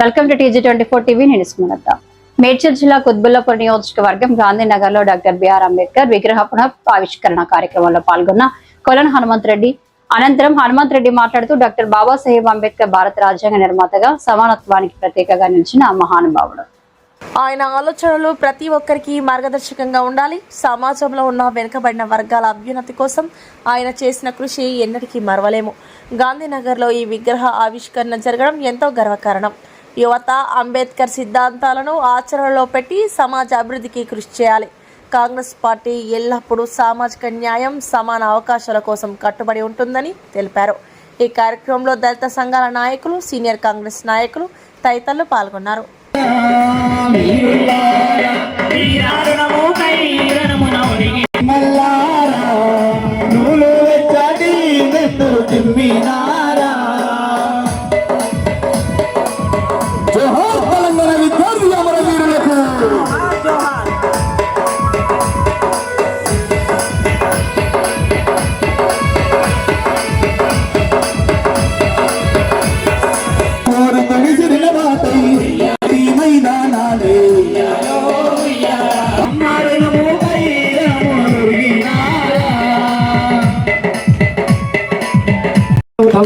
Welcome to TG24 TV. నేను సుమలత. మేడ్చల్ జిల్లా కుత్బుల్లాపూర్ నియోజకవర్గం గాంధీనగర్ లో డాక్టర్ బిఆర్ అంబేద్కర్ విగ్రహ పునఃఆవిష్కరణ కార్యక్రమంలో పాల్గొన్న కొలన్ హనుమంత్ రెడ్డి. అనంతరం హనుమంత్ రెడ్డి మాట్లాడుతూ డాక్టర్ బాబాసాహెబ్ అంబేద్కర్ భారత రాజ్యాంగ నిర్మాతగా సమానత్వానికి ప్రతీకగా నిలిచిన మహానుభావుడు. ఆయన ఆలోచనలు ప్రతి ఒక్కరికి మార్గదర్శకంగా ఉండాలి. సమాజంలో ఉన్న వెనుకబడిన వర్గాల అభ్యున్నతి కోసం ఆయన చేసిన కృషి ఎన్నటికీ మరవలేము. గాంధీనగర్లో ఈ విగ్రహ ఆవిష్కరణ జరగడం ఎంతో గర్వకారణం. యువత అంబేద్కర్ సిద్ధాంతాలను ఆచరణలో పెట్టి సమాజ అభివృద్ధికి కృషి చేయాలి. కాంగ్రెస్ పార్టీ ఎల్లప్పుడూ సామాజిక న్యాయం, సమాన అవకాశాల కోసం కట్టుబడి ఉంటుందని తెలిపారు. ఈ కార్యక్రమంలో దళిత సంఘాల నాయకులు, సీనియర్ కాంగ్రెస్ నాయకులు తదితరులు పాల్గొన్నారు.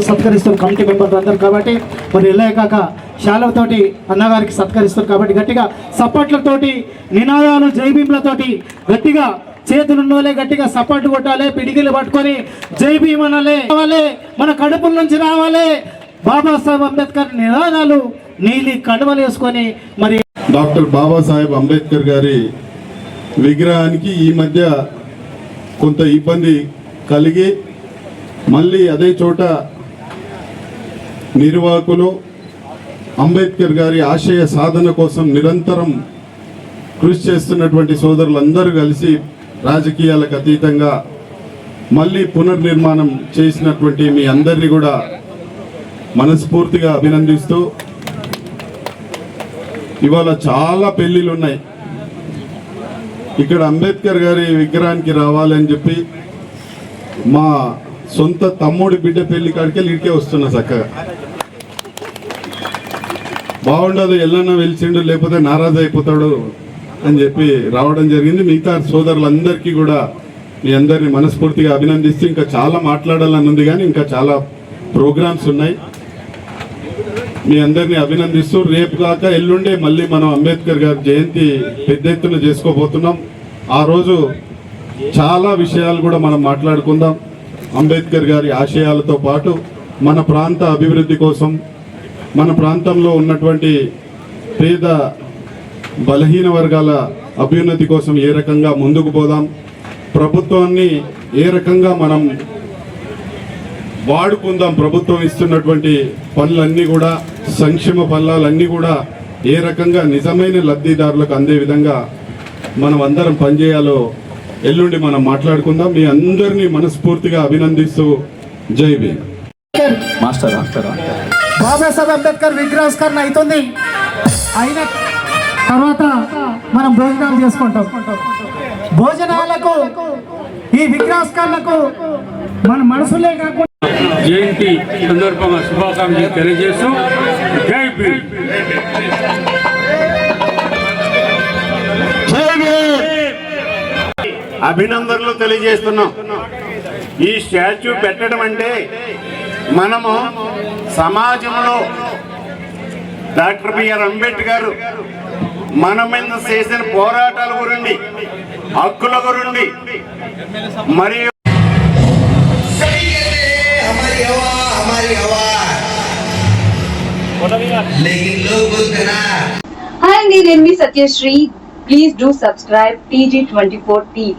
సత్కరిస్తారు కమిటీ మెంబర్లు అందరు కాబట్టి మరి వెళ్ళాక శాలతోటి అన్నగారికి సత్కరిస్తారు కాబట్టి గట్టిగా సపోర్ట్లతోటి నినాదాలు జైభీంలతోటి గట్టిగా చేతులున్నోలే గట్టిగా సపోర్ట్ కొట్టాలి. పిడిగిలు పట్టుకొని జై భీమ్ అనాలి. మన కడుపుల నుంచి రావాలి. బాబాసాహెబ్ అంబేద్కర్ నినాదాలు నీలి కడువలు వేసుకొని మరి డాక్టర్ బాబాసాహెబ్ అంబేద్కర్ గారి విగ్రహానికి ఈ మధ్య కొంత ఇబ్బంది కలిగి మళ్ళీ అదే చోట నిర్వాహకులు అంబేద్కర్ గారి ఆశయ సాధన కోసం నిరంతరం కృషి చేస్తున్నటువంటి సోదరులందరూ కలిసి రాజకీయాలకు అతీతంగా మళ్ళీ పునర్నిర్మాణం చేసినటువంటి మీ అందరినీ కూడా మనస్ఫూర్తిగా అభినందిస్తూ, ఇవాళ చాలా పెళ్ళిళ్ళు ఉన్నాయి. ఇక్కడ అంబేద్కర్ గారి విగ్రహానికి రావాలని చెప్పి మా సొంత తమ్ముడి బిడ్డ పెళ్లి కాడికే ఇడికే వస్తున్నా. చక్కగా బాగుండదు, ఎల్లన్నా వెలిచిండు లేకపోతే నారాజు అయిపోతాడు అని చెప్పి రావడం జరిగింది. మిగతా సోదరులందరికీ కూడా మీ అందరినీ మనస్ఫూర్తిగా అభినందిస్తూ, ఇంకా చాలా మాట్లాడాలని ఉంది కానీ ఇంకా చాలా ప్రోగ్రామ్స్ ఉన్నాయి. మీ అందరినీ అభినందిస్తూ రేపు కాక ఎల్లుండే మళ్ళీ మనం అంబేద్కర్ గారి జయంతి పెద్ద ఎత్తున చేసుకోబోతున్నాం. ఆ రోజు చాలా విషయాలు కూడా మనం మాట్లాడుకుందాం. అంబేద్కర్ గారి ఆశయాలతో పాటు మన ప్రాంత అభివృద్ధి కోసం, మన ప్రాంతంలో ఉన్నటువంటి పేద బలహీన వర్గాల అభ్యున్నతి కోసం ఏ రకంగా ముందుకు పోదాం, ప్రభుత్వాన్ని ఏ రకంగా మనం వాడుకుందాం, ప్రభుత్వం ఇస్తున్నటువంటి పనులన్నీ కూడా, సంక్షేమ ఫలాలన్నీ కూడా ఏ రకంగా నిజమైన లబ్ధిదారులకు అందే విధంగా మనం అందరం పనిచేయాలో ఎల్లుండి మనం మాట్లాడుకుందాం. మీ అందరినీ మనస్ఫూర్తిగా అభినందిస్తూ జై భీమ్. బాబాసాహెబ్ అంబేద్కర్ విగ్రహావిష్కరణ అవుతుంది. అయిన తర్వాత మనం భోజనాలు చేసుకుంటాం. భోజనాలకు ఈ విగ్రహావిష్కరణకు మన మనసులే కాకుండా జయంతి సందర్భంగా శుభాకాంక్షలు తెలియజేస్తూ జై భీమ్. అభినందనలు తెలియజేస్తున్నాం. ఈ స్టాచ్యూ పెట్టడం అంటే మనము సమాజంలో డాక్టర్ బిఆర్ అంబేద్కర్ మన మీద చేసిన పోరాటాల గురించి, హక్కుల గురించి మరియు హాయ్ అండి, నేను మీ Satyasri. Please do subscribe TG24 TV.